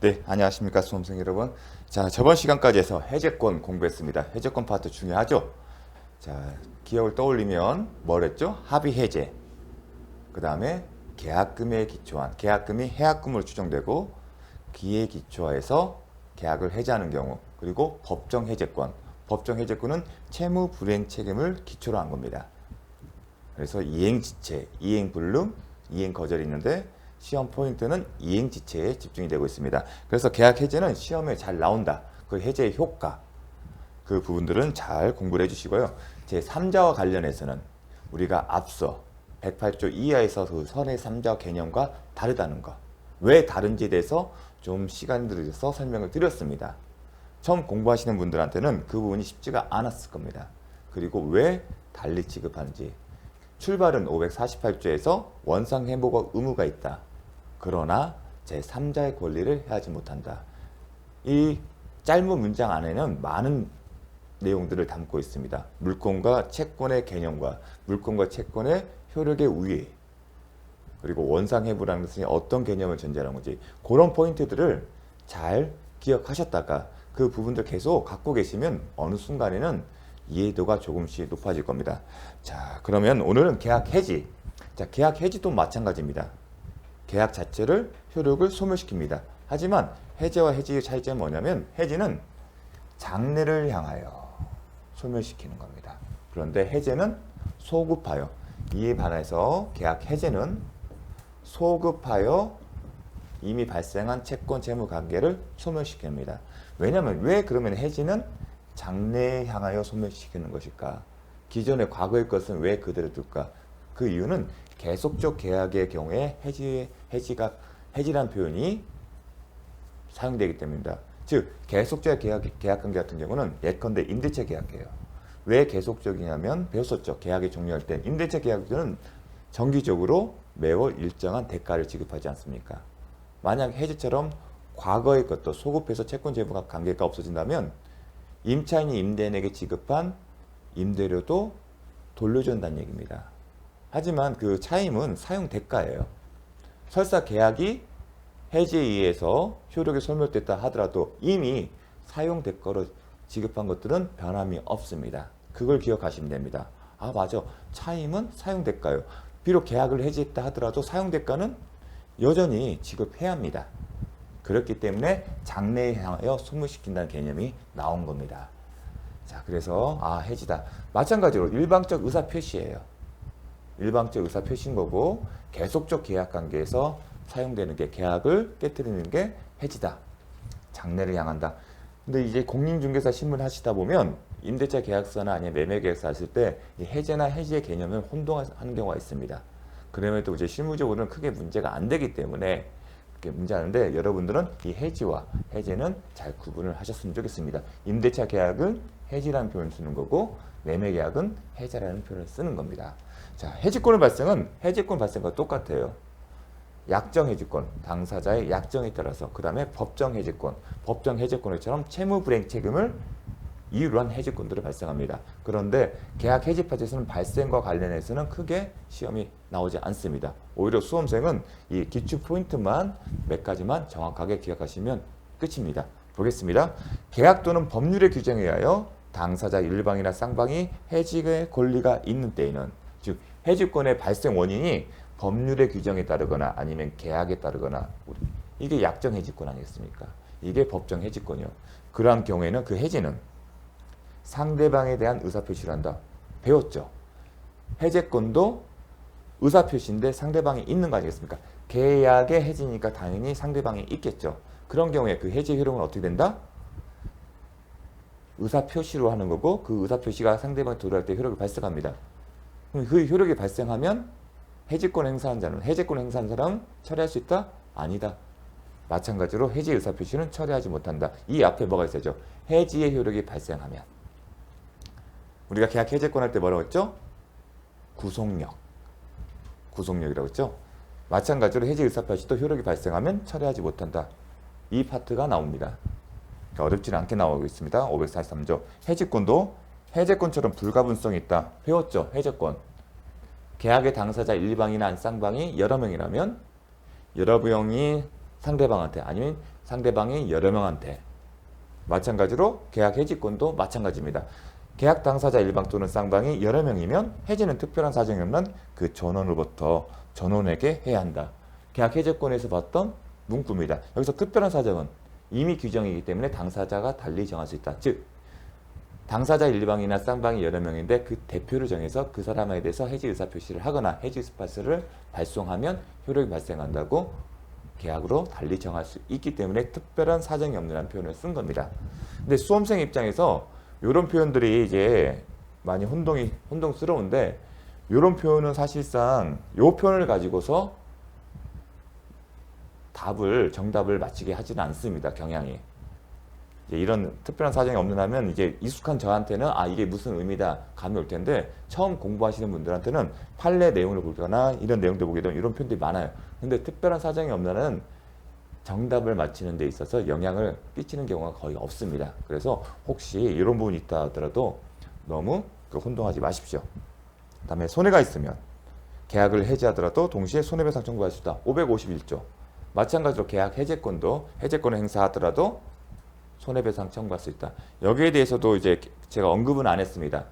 네, 안녕하십니까 수험생 여러분. 자, 저번 시간까지 해서 해제권 공부했습니다. 해제권 파트 중요하죠? 자, 기억을 떠올리면 뭘 했죠? 합의 해제. 그 다음에 계약금에 기초한, 계약금이 해약금으로 추정되고 기에 기초해서 계약을 해제하는 경우, 그리고 법정 해제권. 법정 해제권은 채무 불이행 책임을 기초로 한 겁니다. 그래서 이행지체, 이행불능, 이행거절이 있는데 시험 포인트는 이행지체에 집중이 되고 있습니다. 그래서 계약 해제는 시험에 잘 나온다. 그 해제의 효과, 그 부분들은 잘 공부를 해주시고요. 제3자와 관련해서는 우리가 앞서 108조 이하에서 그 선의 3자 개념과 다르다는 거, 왜 다른지에 대해서 좀 시간 들여서 설명을 드렸습니다. 처음 공부하시는 분들한테는 그 부분이 쉽지가 않았을 겁니다. 그리고 왜 달리 취급하는지, 출발은 548조에서 원상 회복 의무가 있다. 그러나 제3자의 권리를 해하지 못한다. 이 짧은 문장 안에는 많은 내용들을 담고 있습니다. 물권과 채권의 개념과 물권과 채권의 효력의 우위, 그리고 원상 회복이라는 것이 어떤 개념을 전제하는 건지, 그런 포인트들을 잘 기억하셨다가 그 부분들 계속 갖고 계시면 어느 순간에는 이해도가 조금씩 높아질 겁니다. 자, 그러면 오늘은 계약 해지. 자, 계약 해지도 마찬가지입니다. 계약 자체를 효력을 소멸시킵니다. 하지만 해제와 해지의 차이점은 뭐냐면 해지는 장래를 향하여 소멸시키는 겁니다. 그런데 해제는 소급하여, 이에 반해서 계약 해제는 소급하여 이미 발생한 채권 채무 관계를 소멸시킵니다. 왜냐하면 왜 그러면 해지는 장래에 향하여 소멸시키는 것일까? 기존의 과거의 것은 왜 그대로 둘까? 그 이유는 계속적 계약의 경우에 해지란 표현이 사용되기 때문입니다. 즉 계속적 계약관계 같은 경우는 예컨대 임대차 계약이에요. 왜 계속적이냐면 배웠었죠. 계약이 종료할 때 임대차 계약들은 정기적으로 매월 일정한 대가를 지급하지 않습니까? 만약 해지처럼 과거의 것도 소급해서 채권 채무 관계가 없어진다면 임차인이 임대인에게 지급한 임대료도 돌려준다는 얘기입니다. 하지만 그 차임은 사용 대가예요. 설사 계약이 해지에 의해서 효력이 소멸됐다 하더라도 이미 사용 대가로 지급한 것들은 변함이 없습니다. 그걸 기억하시면 됩니다. 아, 맞아. 차임은 사용 대가예요. 비록 계약을 해지했다 하더라도 사용 대가는 여전히 지급해야 합니다. 그렇기 때문에 장래에 향하여 소멸시킨다는 개념이 나온 겁니다. 자, 그래서 해지다. 마찬가지로 일방적 의사 표시예요. 일방적 의사 표시인 거고 계속적 계약 관계에서 사용되는 게, 계약을 깨뜨리는 게 해지다. 장래를 향한다. 근데 이제 공인중개사 신문 하시다 보면 임대차 계약서나 아니면 매매 계약서 하실 때 해제나 해지의 개념을 혼동하는 경우가 있습니다. 그럼에도 이제 실무적으로는 크게 문제가 안 되기 때문에 문제하는데, 여러분들은 이 해지와 해제는 잘 구분을 하셨으면 좋겠습니다. 임대차 계약은 해지라는 표현을 쓰는 거고 매매 계약은 해제라는 표현을 쓰는 겁니다. 자, 해지권 발생과 똑같아요. 약정 해지권, 당사자의 약정에 따라서, 그 다음에 법정 해지권, 법정 해지권처럼 채무 불이행 책임을 이유로 한 해지권들이 발생합니다. 그런데 계약 해지 파트에서는 발생과 관련해서는 크게 시험이 나오지 않습니다. 오히려 수험생은 이 기출 포인트만 몇 가지만 정확하게 기억하시면 끝입니다. 보겠습니다. 계약 또는 법률의 규정에 의하여 당사자 일방이나 쌍방이 해지의 권리가 있는 때에는, 즉 해지권의 발생 원인이 법률의 규정에 따르거나 아니면 계약에 따르거나, 이게 약정 해지권 아니겠습니까? 이게 법정 해지권이요. 그러한 경우에는 그 해지는 상대방에 대한 의사표시를 한다. 배웠죠? 해제권도 의사표시인데 상대방이 있는 거 아니겠습니까? 계약의 해지니까 당연히 상대방이 있겠죠. 그런 경우에 그 해지 효력은 어떻게 된다? 의사표시로 하는 거고, 그 의사표시가 상대방에 도달할 때 효력이 발생합니다. 그 효력이 발생하면 해지권 행사한 자는, 해제권 행사한 사람은 처리할 수 있다? 아니다. 마찬가지로 해지 의사표시는 처리하지 못한다. 이 앞에 뭐가 있어야죠? 해지의 효력이 발생하면. 우리가 계약 해제권 할 때 뭐라고 했죠? 구속력이라고 했죠? 마찬가지로 해지 의사표시도 효력이 발생하면 처리하지 못한다. 이 파트가 나옵니다. 어렵지는 않게 나오고 있습니다. 543조. 해지권도 해제권처럼 불가분성이 있다. 배웠죠? 해제권. 계약의 당사자 일방이나 쌍방이 여러 명이라면 여러 명이 상대방한테 아니면 상대방이 여러 명한테. 마찬가지로 계약 해지권도 마찬가지입니다. 계약 당사자 일방 또는 쌍방이 여러 명이면 해지는 특별한 사정이 없는 그 전원으로부터 전원에게 해야 한다. 계약 해지권에서 봤던 문구입니다. 여기서 특별한 사정은 이미 규정이기 때문에 당사자가 달리 정할 수 있다. 즉 당사자 일방이나 쌍방이 여러 명인데 그 대표를 정해서 그 사람에 대해서 해지 의사표시를 하거나 해지 스팟을 발송하면 효력이 발생한다고 계약으로 달리 정할 수 있기 때문에 특별한 사정이 없는이라는 표현을 쓴 겁니다. 근데 수험생 입장에서 이런 표현들이 이제 많이 혼동스러운데 이런 표현은 사실상 이 표현을 가지고서 정답을 맞히게 하지는 않습니다. 경향이. 이런 특별한 사정이 없는 하면 이제 익숙한 저한테는 이게 무슨 의미다 감이 올 텐데 처음 공부하시는 분들한테는 판례 내용을 보거나 이런 내용들 보게 되면 이런 표현들이 많아요. 근데 특별한 사정이 없는 한은 정답을 맞히는 데 있어서 영향을 끼치는 경우가 거의 없습니다. 그래서 혹시 이런 부분이 있다 하더라도 너무 혼동하지 마십시오. 그 다음에 손해가 있으면 계약을 해지하더라도 동시에 손해배상 청구할 수 있다. 551조. 마찬가지로 계약 해제권도 해제권을 행사하더라도 손해배상 청구할 수 있다. 여기에 대해서도 이제 제가 언급은 안 했습니다.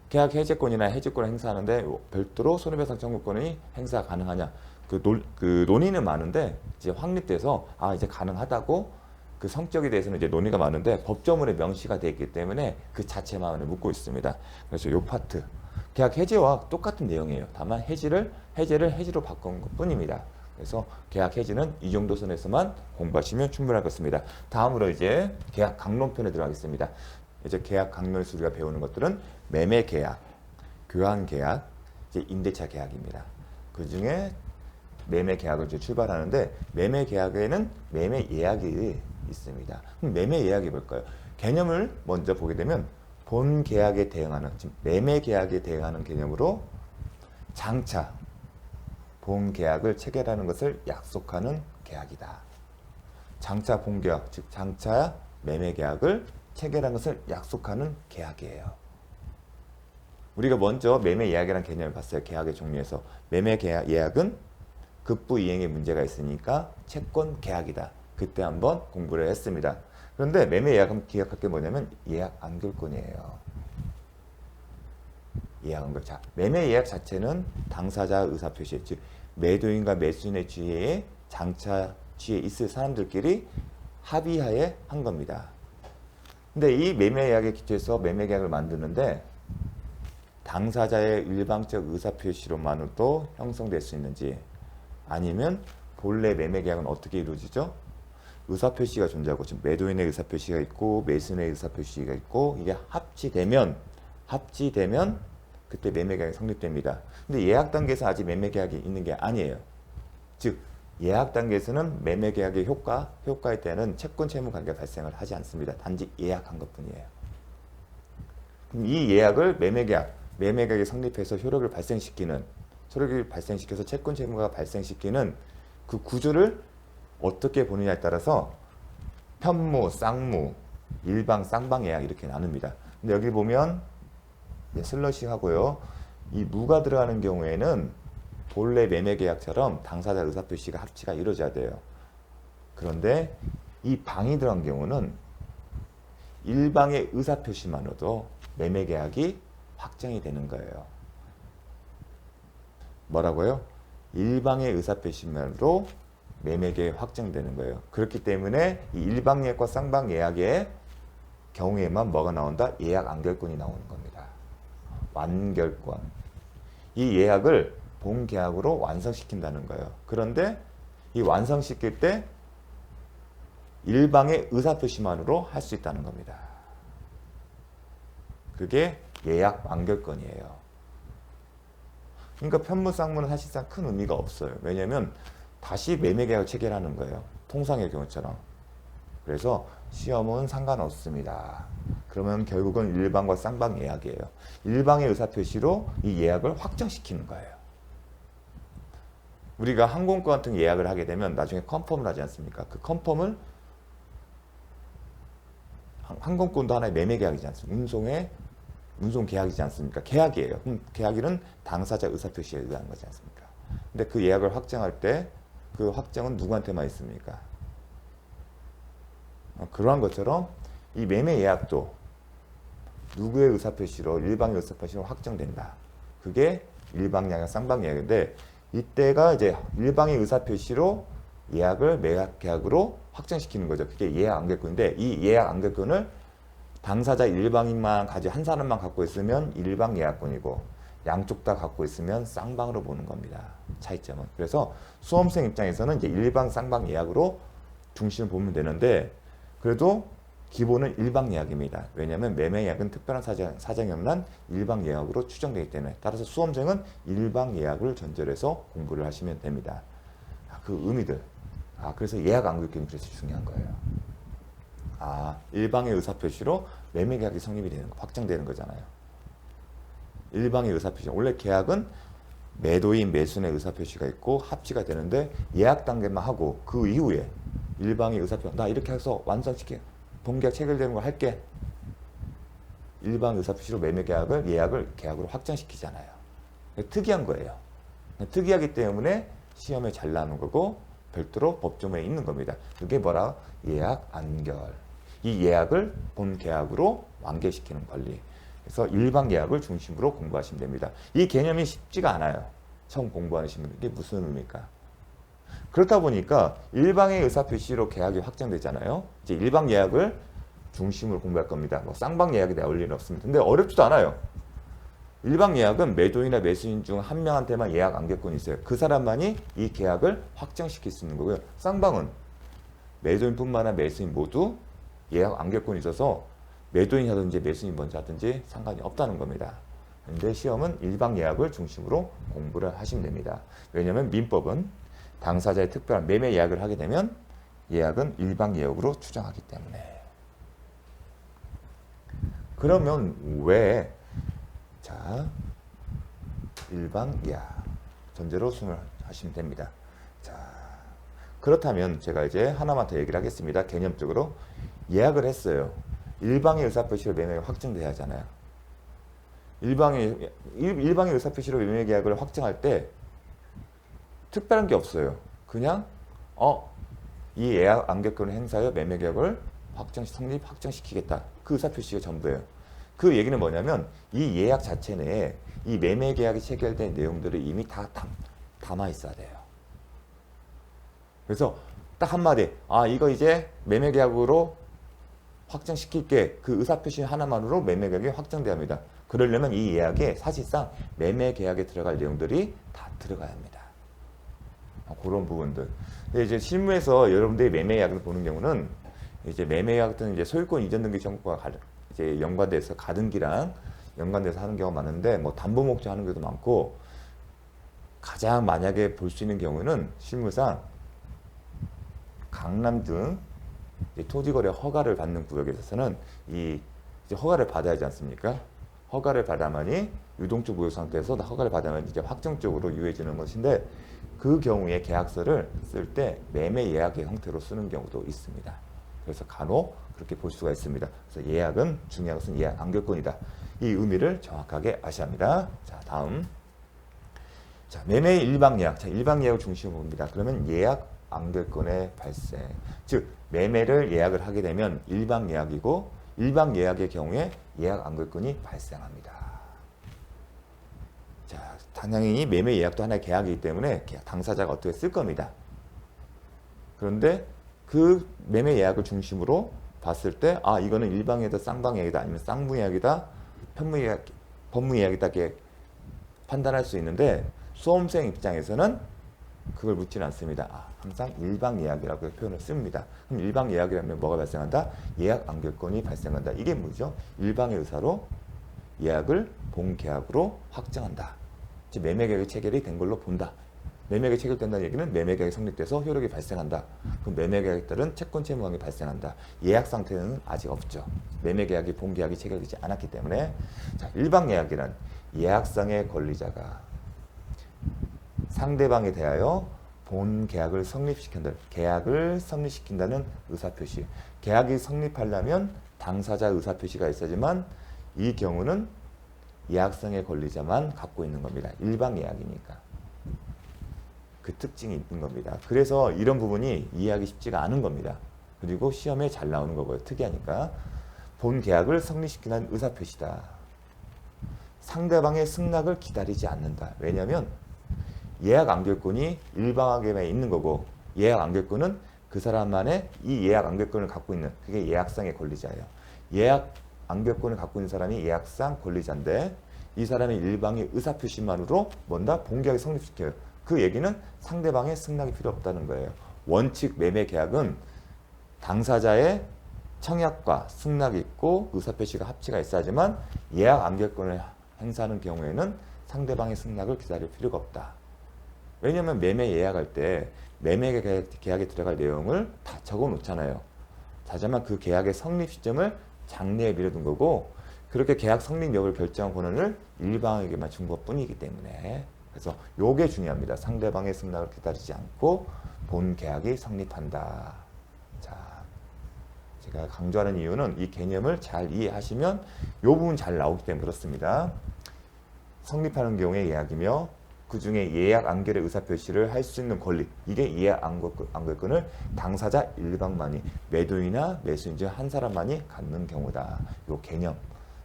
계약 해제권이나 해지권을 행사하는데 별도로 손해배상 청구권이 행사 가능하냐. 그 논의는 많은데 이제 확립돼서 이제 가능하다고 그 성격에 대해서는 이제 논의가 많은데 법조문에 명시가 되어 있기 때문에 그 자체만을 묻고 있습니다. 그래서 요 파트 계약 해지와 똑같은 내용이에요. 다만 해지를 해지로 바꾼 것 뿐입니다. 그래서 계약 해지는 이 정도 선에서만 공부하시면 충분할 것 같습니다. 다음으로 이제 계약 강론편에 들어가겠습니다. 이제 계약 강론에서 우리가 배우는 것들은 매매 계약, 교환 계약, 이제 임대차 계약입니다. 그 중에 매매 계약을 출발하는데 매매 계약에는 매매 예약이 있습니다. 그럼 매매 예약이 뭘까요? 개념을 먼저 보게 되면 본 계약에 대응하는, 지금 매매 계약에 대응하는 개념으로 장차 본 계약을 체결하는 것을 약속하는 계약이다. 장차 본 계약, 즉 장차 매매 계약을 체결하는 것을 약속하는 계약이에요. 우리가 먼저 매매 예약이라는 개념을 봤어요. 계약의 종류에서. 매매 계약 예약은 급부 이행에 문제가 있으니까 채권 계약이다. 그때 한번 공부를 했습니다. 그런데 매매 예약은 기억할 게 뭐냐면 예약 안결권이에요. 예약 안결. 자, 매매 예약 자체는 당사자 의사 표시, 즉 매도인과 매수인의 주의에 장차 취해 있을 사람들끼리 합의하에 한 겁니다. 근데 이 매매 예약에 기초해서 매매 계약을 만드는데 당사자의 일방적 의사 표시로만으로도 형성될 수 있는지 아니면 본래 매매 계약은 어떻게 이루어지죠? 의사 표시가 존재하고 지금 매도인의 의사 표시가 있고 매수인의 의사 표시가 있고 이게 합치되면 그때 매매 계약이 성립됩니다. 근데 예약 단계에서 아직 매매 계약이 있는 게 아니에요. 즉 예약 단계에서는 매매 계약의 효과에 대한 채권 채무 관계가 발생을 하지 않습니다. 단지 예약한 것뿐이에요. 그럼 이 예약을 매매 계약이 성립해서 효력을 발생시켜서 채권 채무가 발생시키는 그 구조를 어떻게 보느냐에 따라서 편무, 쌍무, 일방, 쌍방 예약 이렇게 나눕니다. 근데 여기 보면 슬러시 하고요. 이 무가 들어가는 경우에는 본래 매매 계약처럼 당사자 의사표시가 합치가 이루어져야 돼요. 그런데 이 방이 들어간 경우는 일방의 의사표시만으로도 매매 계약이 확정이 되는 거예요. 뭐라고요? 일방의 의사표시만으로 매매 계약이 확정되는 거예요. 그렇기 때문에 이 일방 예약과 쌍방 예약의 경우에만 뭐가 나온다? 예약 안결권이 나오는 겁니다. 완결권. 이 예약을 본 계약으로 완성시킨다는 거예요. 그런데 이 완성시킬 때 일방의 의사표시만으로 할 수 있다는 겁니다. 그게 예약 완결권이에요. 그러니까 편무 쌍무는 사실상 큰 의미가 없어요. 왜냐하면 다시 매매 계약을 체결하는 거예요. 통상의 경우처럼. 그래서 시험은 상관없습니다. 그러면 결국은 일방과 쌍방 예약이에요. 일방의 의사표시로 이 예약을 확정시키는 거예요. 우리가 항공권 같은 예약을 하게 되면 나중에 컨펌을 하지 않습니까? 그 컨펌을 항공권도 하나의 매매 계약이지 않습니까? 운송 계약이지 않습니까? 계약이에요. 계약일은 당사자 의사표시에 의한 거지 않습니까? 근데 그 예약을 확정할 때 그 확정은 누구한테만 있습니까? 그러한 것처럼 이 매매 예약도 누구의 의사표시로 일방의 의사표시로 확정된다. 그게 일방 예약, 쌍방 예약인데 이때가 이제 일방의 의사표시로 예약을 매각 계약으로 확정시키는 거죠. 그게 예약 안결권인데 이 예약 안결권을 당사자 일방인만 가지고 한 사람만 갖고 있으면 일방 예약권이고 양쪽 다 갖고 있으면 쌍방으로 보는 겁니다. 차이점은. 그래서 수험생 입장에서는 이제 일방 쌍방 예약으로 중심을 보면 되는데 그래도 기본은 일방 예약입니다. 왜냐하면 매매 예약은 특별한 사정이 없는 일방 예약으로 추정되기 때문에 따라서 수험생은 일방 예약을 전제로 해서 공부를 하시면 됩니다. 그 의미들. 그래서 예약 안결권이 그래서 중요한 거예요. 일방의 의사표시로 매매 계약이 성립이 되는 거, 확정되는 거잖아요. 일방의 의사표시. 원래 계약은 매도인, 매수인의 의사표시가 있고 합치가 되는데 예약 단계만 하고 그 이후에 일방의 의사표시. 나 이렇게 해서 완성시켜. 본계약 체결되는 걸 할게. 일방 의사표시로 매매 계약을 예약을 계약으로 확정시키잖아요. 특이한 거예요. 특이하기 때문에 시험에 잘 나오는 거고 별도로 법조문에 있는 겁니다. 그게 뭐라? 예약 안결. 이 예약을 본 계약으로 완결시키는 권리. 그래서 일방 예약을 중심으로 공부하시면 됩니다. 이 개념이 쉽지가 않아요. 처음 공부하시는 분. 이게 무슨 의미일까? 그렇다 보니까 일방의 의사표시로 계약이 확정되잖아요. 이제 일방 예약을 중심으로 공부할 겁니다. 뭐 쌍방 예약이 나올 일은 없습니다. 근데 어렵지도 않아요. 일방 예약은 매도인이나 매수인 중 한 명한테만 예약 안결권이 있어요. 그 사람만이 이 계약을 확정시킬 수 있는 거고요. 쌍방은 매도인뿐만 아니라 매수인 모두 예약 안결권이 있어서 매도인이 하든지 매수인이 먼저 하든지 상관이 없다는 겁니다. 그런데 시험은 일방 예약을 중심으로 공부를 하시면 됩니다. 왜냐하면 민법은 당사자의 특별한 매매 예약을 하게 되면 예약은 일방 예약으로 추정하기 때문에. 그러면 왜 일방 예약 전제로 수능을 하시면 됩니다. 그렇다면 제가 이제 하나만 더 얘기를 하겠습니다. 개념적으로 예약을 했어요. 일방의 의사표시로 매매가 확정돼야 하잖아요. 일방의 의사표시로 매매 계약을 확정할 때 특별한 게 없어요. 그냥 이 예약 안결권을 행사하여 매매 계약을 확정시키겠다. 그 의사표시가 전부예요. 그 얘기는 뭐냐면 이 예약 자체 내에 이 매매 계약이 체결된 내용들을 이미 다 담아 있어야 돼요. 그래서 딱 한마디, 이거 이제 매매 계약으로 확정시킬게. 그 의사표시 하나만으로 매매 계약이 확정돼야 합니다. 그러려면 이 예약에 사실상 매매 계약에 들어갈 내용들이 다 들어가야 합니다. 그런 부분들. 근데 이제 실무에서 여러분들이 매매 계약을 보는 경우는 이제 매매 계약 같은 이제 소유권 이전 등기 청구가 이제 연관돼서 가등기랑 연관돼서 하는 경우가 많은데 뭐 담보 목적 하는 경우도 많고 가장 만약에 볼 수 있는 경우는 실무상 강남 등 토지거래 허가를 받는 구역에 있어서는 이제 허가를 받아야 하지 않습니까? 허가를 받아야만이 유동적 무효 상태에서 허가를 받아야만 이제 확정적으로 유효해지는 것인데 그 경우에 계약서를 쓸 때 매매 예약의 형태로 쓰는 경우도 있습니다. 그래서 간혹 그렇게 볼 수가 있습니다. 그래서 예약은 중요한 것은 예약 안결권이다. 이 의미를 정확하게 아셔야 합니다. 자, 다음. 매매의 일방 예약. 일방 예약을 중심으로 봅니다. 그러면 예약 안결권의 발생. 즉, 매매를 예약을 하게 되면 일방 예약이고 일방 예약의 경우에 예약 안결권이 발생합니다. 자, 당연히 매매 예약도 하나의 계약이기 때문에 당사자가 어떻게 쓸 겁니다. 그런데 그 매매 예약을 중심으로 봤을 때 이거는 일방 예약이다, 쌍방 예약이다, 아니면 쌍무 예약이다, 법무 예약이다 이렇게 판단할 수 있는데 수험생 입장에서는 그걸 묻지는 않습니다. 항상 일방 예약이라고 표현을 씁니다. 그럼 일방 예약이라면 뭐가 발생한다? 예약 안결권이 발생한다. 이게 뭐죠? 일방의 의사로 예약을 본 계약으로 확정한다. 즉 매매 계약이 체결이 된 걸로 본다. 매매 계약이 체결된다는 얘기는 매매 계약이 성립돼서 효력이 발생한다. 그럼 매매 계약에 따른 채권 채무강이 발생한다. 예약 상태는 아직 없죠. 매매 계약이 본 계약이 체결되지 않았기 때문에 일방 예약이란 예약상의 권리자가 상대방에 대하여 본 계약을 성립시킨다는 의사표시. 계약이 성립하려면 당사자 의사표시가 있어야지만 이 경우는 예약상의 권리자만 갖고 있는 겁니다. 일방 예약이니까. 그 특징이 있는 겁니다. 그래서 이런 부분이 이해하기 쉽지가 않은 겁니다. 그리고 시험에 잘 나오는 거고요. 특이하니까. 본 계약을 성립시키는 의사표시다. 상대방의 승낙을 기다리지 않는다. 왜냐하면 예약 안결권이 일방에게만 있는 거고 예약 안결권은 그 사람만의 이 예약 안결권을 갖고 있는 그게 예약상의 권리자예요. 예약 안결권을 갖고 있는 사람이 예약상 권리자인데 이 사람의 일방의 의사표시만으로 뭔가 본계약을 성립시켜요. 그 얘기는 상대방의 승낙이 필요 없다는 거예요. 원칙 매매 계약은 당사자의 청약과 승낙이 있고 의사표시가 합치가 있어야지만 예약 안결권을 행사하는 경우에는 상대방의 승낙을 기다릴 필요가 없다. 왜냐하면 매매 예약할 때 매매 계약에 들어갈 내용을 다 적어 놓잖아요. 하지만 그 계약의 성립 시점을 장래에 미뤄둔 거고 그렇게 계약 성립 여부를 결정한 권한을 일방에게만 준 것뿐이기 때문에 그래서 요게 중요합니다. 상대방의 승낙을 기다리지 않고 본 계약이 성립한다. 자, 제가 강조하는 이유는 이 개념을 잘 이해하시면 요 부분 잘 나오기 때문에 그렇습니다. 성립하는 경우에 예약이며 그 중에 예약 안결의 의사표시를 할 수 있는 권리 이게 예약 안결권을 당사자 일방만이 매도인이나 매수인 중 한 사람만이 갖는 경우다. 요 개념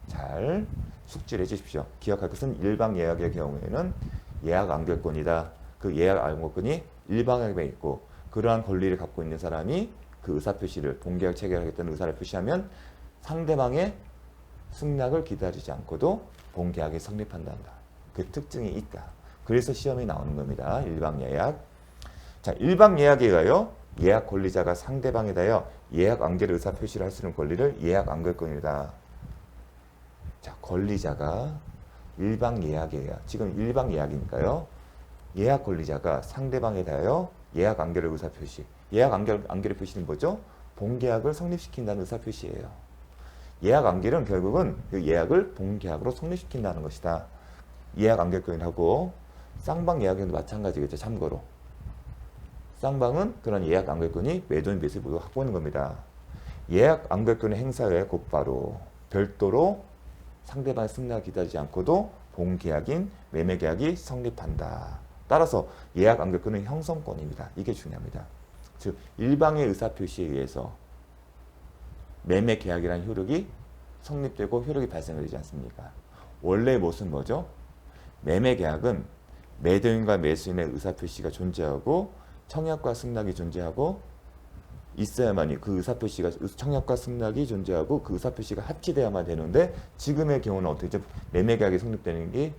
잘 숙지를 해주십시오. 기억할 것은 일방 예약의 경우에는 예약 안결권이다. 그 예약 안결권이 일방에게 있고 그러한 권리를 갖고 있는 사람이 그 의사표시를 본계약 체결하겠다는 의사를 표시하면 상대방의 승낙을 기다리지 않고도 본계약이 성립한다. 그 특징이 있다. 그래서 시험에 나오는 겁니다. 일방 예약. 자, 일방 예약에가요. 예약 권리자가 상대방에 대하여 예약 안결의 의사 표시를 할 수 있는 권리를 예약 안결권이다. 자, 권리자가 일방 예약이에요. 지금 일방 예약이니까요. 예약 권리자가 상대방에 대하여 예약 안결의 의사 표시. 예약 안결의 표시는 뭐죠? 본계약을 성립시킨다는 의사 표시예요. 예약 안결은 결국은 그 예약을 본계약으로 성립시킨다는 것이다. 예약 안결권이라고 쌍방 예약에도 마찬가지겠죠. 참고로. 쌍방은 그런 예약 안결권이 매도인 매수인 모두 갖고 있는 겁니다. 예약 안결권의 행사에 곧바로 별도로 상대방의 승낙을 기다리지 않고도 본계약인 매매계약이 성립한다. 따라서 예약 안결권은 형성권입니다. 이게 중요합니다. 즉 일방의 의사표시에 의해서 매매계약이라는 효력이 성립되고 효력이 발생되지 않습니까? 원래 모습은 뭐죠? 매매계약은 매도인과 매수인의 의사표시가 존재하고 청약과 승낙이 존재하고 있어야만이 그 의사표시가 청약과 승낙이 존재하고 그 의사표시가 합치돼야만 되는데 지금의 경우는 어떻게 되죠? 매매계약이 성립되는 게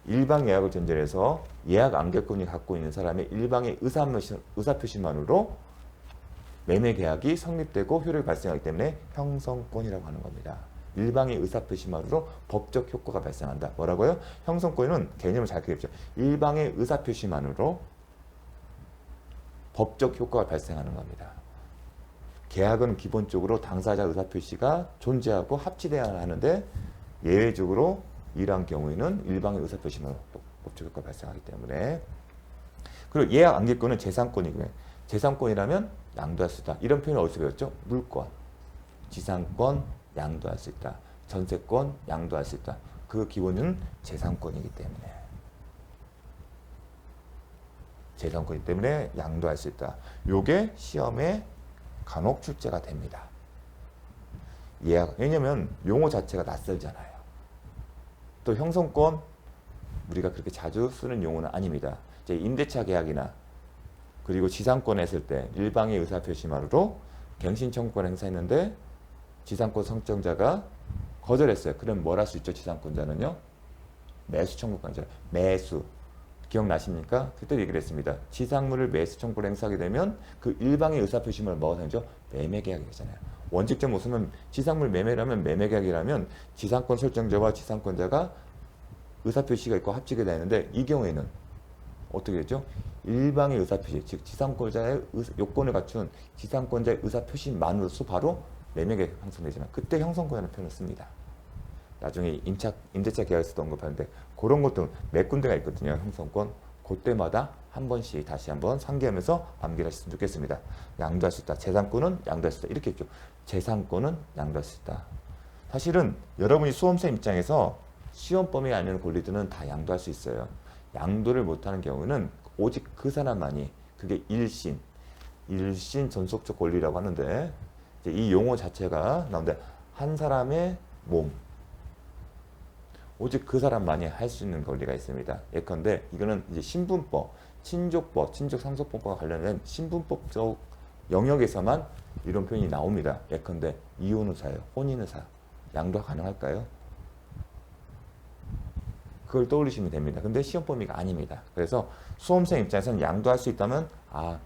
일방 예약을 전제로 해서 예약 안결권이 갖고 있는 사람의 일방의 의사표시만으로 매매계약이 성립되고 효력이 발생하기 때문에 형성권이라고 하는 겁니다. 일방의 의사표시만으로 법적 효과가 발생한다. 뭐라고요? 형성권은 개념을 잘 기억해보죠. 일방의 의사표시만으로 법적 효과가 발생하는 겁니다. 계약은 기본적으로 당사자 의사표시가 존재하고 합치돼야 하는데 예외적으로 이러한 경우에는 일방의 의사표시만으로 법적 효과가 발생하기 때문에 그리고 예약 안결권은 재산권이고요. 재산권이라면 양도할 수 있다. 이런 표현을 어디서 배웠죠? 물권, 지상권, 양도할 수 있다. 전세권, 양도할 수 있다. 그 기본은 재산권이기 때문에 재산권이기 때문에 양도할 수 있다. 요게 시험에 간혹 출제가 됩니다. 예약, 왜냐면 용어 자체가 낯설잖아요. 또 형성권 우리가 그렇게 자주 쓰는 용어는 아닙니다. 이제 임대차 계약이나 그리고 지상권 했을 때 일방의 의사표시만으로 갱신 청구권을 행사했는데 지상권 선정자가 거절했어요. 그럼 뭘 할 수 있죠? 지상권자는요. 매수 청구권이죠. 매수. 기억나십니까? 그때 얘기를 했습니다. 지상물을 매수 청구를 행사하게 되면 그 일방의 의사표시만을 뭐가 되죠? 매매계약이 되잖아요. 원칙적 모습은 지상물 매매라면 매매계약이라면 지상권 설정자와 지상권자가 의사표시가 있고 합치게 되는데 이 경우에는 어떻게 되죠? 일방의 의사표시, 즉 지상권자의 요건을 갖춘 지상권자의 의사표시만으로서 바로 매매계약이 형성되지만 그때 형성권이라는 표현을 씁니다. 나중에 임대차 계약에서도 언급하는데 그런 것도 몇 군데가 있거든요. 형성권. 그때마다 한 번씩 다시 한번 상기하면서 암기를 하셨으면 좋겠습니다. 양도할 수 있다. 재산권은 양도할 수 있다. 이렇게 했죠. 재산권은 양도할 수 있다. 사실은 여러분이 수험생 입장에서 시험 범위에 안에 있는 권리들은 다 양도할 수 있어요. 양도를 못하는 경우는 오직 그 사람만이 그게 일신, 일신 전속적 권리라고 하는데 이제 이 용어 자체가 나오는데 한 사람의 몸 오직 그 사람만이 할 수 있는 권리가 있습니다. 예컨대 이거는 이제 신분법, 친족법, 친족상속법과 관련된 신분법적 영역에서만 이런 표현이 나옵니다. 예컨대 이혼 의사요, 혼인 의사, 양도가 가능할까요? 그걸 떠올리시면 됩니다. 근데 시험 범위가 아닙니다. 그래서 수험생 입장에서는 양도할 수 있다면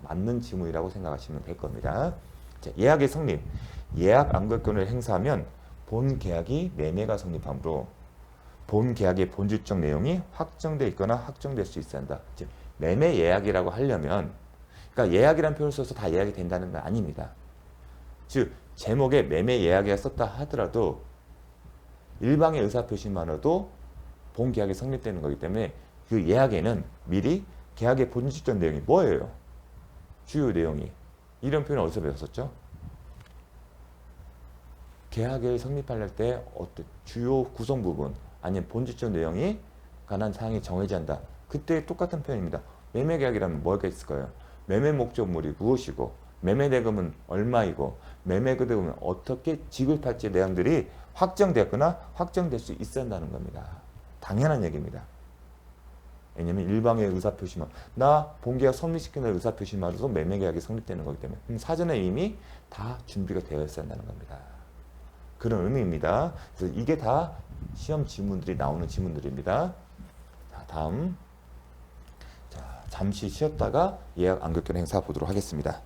맞는 지문이라고 생각하시면 될 겁니다. 자, 예약의 성립. 예약 암결권을 행사하면 본 계약이 매매가 성립하므로 본 계약의 본질적 내용이 확정돼 있거나 확정될 수 있어야 한다. 즉 매매 예약이라고 하려면 그러니까 예약이라는 표현을 써서 다 예약이 된다는 건 아닙니다. 즉 제목에 매매 예약이라 썼다 하더라도 일방의 의사표시만으로도 본 계약이 성립되는 거기 때문에 그 예약에는 미리 계약의 본질적 내용이 뭐예요? 주요 내용이. 이런 표현을 어디서 배웠었죠? 계약을 성립할 때 어떤 주요 구성 부분 아니면 본질적 내용이 관한 사항이 정해져야 한다. 그때 똑같은 표현입니다. 매매 계약이라면 뭐가 있을까요? 매매 목적물이 무엇이고 매매 대금은 얼마이고 매매 대금은 어떻게 지급할지 내용들이 확정되거나 확정될 수 있어야 한다는 겁니다. 당연한 얘기입니다. 왜냐면 일방의 의사표시만 나 본계약 성립시키는 의사표시만으로도 매매계약이 성립되는 거기 때문에 사전에 이미 다 준비가 되어 있어야 한다는 겁니다. 그런 의미입니다. 그래서 이게 다 시험 지문들이 나오는 지문들입니다. 자, 다음 자, 잠시 쉬었다가 예약 암결권 행사 보도록 하겠습니다.